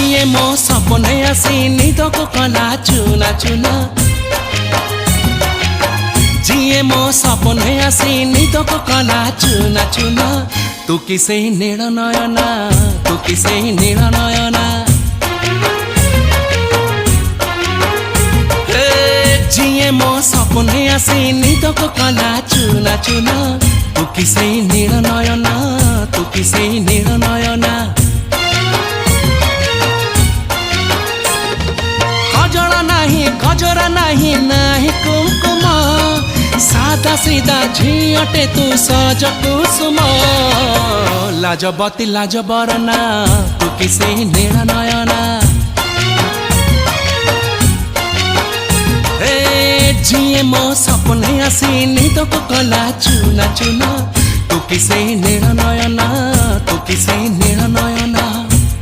जिए मो सपने आसी निद को कला चुना चुना जिए मो सपने आसी निद को कला चुना चुना तू किसे नील नयना तू किसे नील नयना जिए मो सपने आसी निद को कला चुना चुना तू किसे नील नयना तू किसे नील नयना गजरा नहीं नहीं कुमकुम सादा सीधा झीटे तू सज कुसुम लाजबती लाज बरना तू किसे नील नयना जिए मो सपने आसी निद को कला चुना चुना तू किसे नील नयना तू किसे